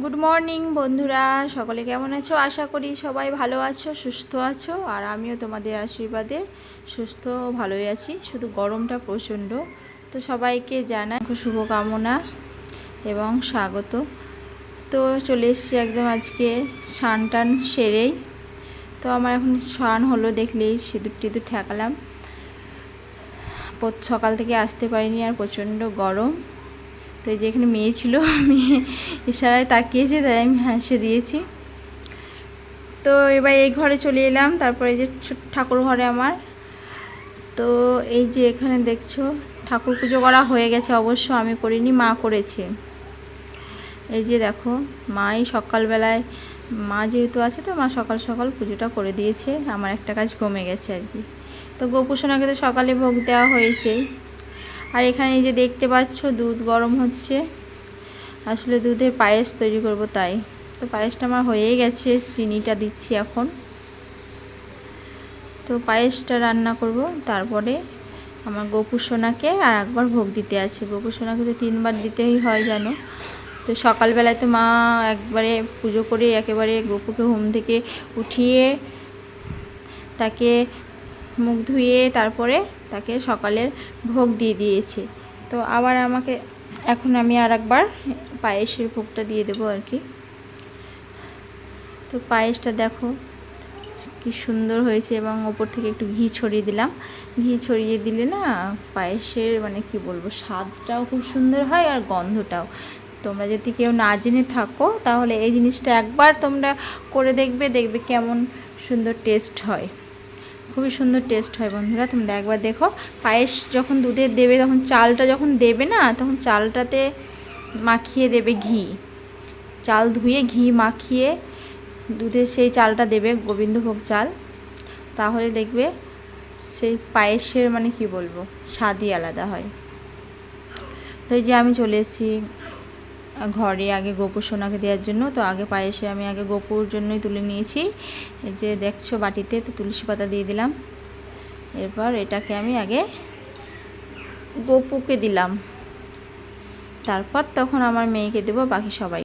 Good morning বন্ধুরা, সকলে কেমন আছো? আশা করি সবাই ভালো আছো, সুস্থ আছো। আর আমিও তোমাদের আশীর্বাদে সুস্থ ভালোই আছি, শুধু গরমটা প্রচণ্ড। তো সবাইকে জানাই শুভকামনা এবং স্বাগত। তো চলে এসেছি একদম আজকে স্নান টান সেরেই। তো আমার এখন স্নান হলো, দেখলেই সিঁদুর টিঁদুর ঠেকালাম। সকাল থেকে আসতে পারিনি, আর প্রচণ্ড গরম। তো এই যে এখানে মেয়ে ছিল, মেয়ে ইশারায় তাকিয়েছে, তাই আমি হাসে দিয়েছি। তো এবার এই ঘরে চলে এলাম। তারপরে এই যে ঠাকুর ঘরে আমার, তো এই যে এখানে দেখছো ঠাকুর পুজো করা হয়ে গেছে। অবশ্য আমি করিনি, মা করেছে। এই যে দেখো, মাই সকালবেলায়, মা যেহেতু আছে তো মা সকাল সকাল পুজোটা করে দিয়েছে। আমার একটা কাজ কমে গেছে আর কি। তো গোপুসোনাকে তো সকালে ভোগ দেওয়া হয়েছে। আর এখানে এই যে দেখতে পাচ্ছ দুধ গরম হচ্ছে, আসলে দুধের পায়েস তৈরি করব তাই। তো পায়েসটা আমার হয়েই গেছে, চিনিটা দিচ্ছি এখন। তো পায়েসটা রান্না করব, তারপরে আমার গোপুসোনাকে আর একবার ভোগ দিতে আছে। গোপুসোনাকে তো 3বার দিতেই হয় জানো। তো সকালবেলায় তো মা একবারে পুজো করে একেবারে গোপুকে ঘুম থেকে উঠিয়ে তাকে মুখ ধুয়ে তারপরে তাকে সকালের ভোগ দিয়ে দিয়েছে। তো আবার আমাকে এখন আমি আর একবার পায়েসের ভোগটা দিয়ে দেবো আর কি। তো পায়েসটা দেখো কি সুন্দর হয়েছে, এবং ওপর থেকে একটু ঘি ছড়িয়ে দিলাম। ঘি ছড়িয়ে দিলে না পায়েসের মানে কি বলবো, স্বাদটাও খুব সুন্দর হয় আর গন্ধটাও। তোমরা যদি কেউ না জেনে থাকো তাহলে এই জিনিসটা একবার তোমরা করে দেখবে, দেখবে কেমন সুন্দর টেস্ট হয়। খুবই সুন্দর টেস্ট হয় বন্ধুরা, তোমরা একবার দেখো। পায়েস যখন দুধে দেবে, তখন চালটা যখন দেবে না, তখন চালটাতে মাখিয়ে দেবে ঘি। চাল ধুয়ে ঘি মাখিয়ে দুধে সেই চালটা দেবে, গোবিন্দভোগ চাল। তাহলে দেখবে সেই পায়েসের মানে কি বলবো, স্বাদই আলাদা হয়। তো এই যে আমি চলে এসেছি ঘরে আগে গোপুসোনাকে দেওয়ার জন্য। তো আগে পায়েসে আমি আগে গোপুর জন্যই তুলে নিয়েছি। এই যে দেখছো বাটিতে, তো তুলসী পাতা দিয়ে দিলাম। এরপর এটাকে আমি আগে গোপুকে দিলাম, তারপর তখন আমার মেয়েকে দেবো, বাকি সবাই।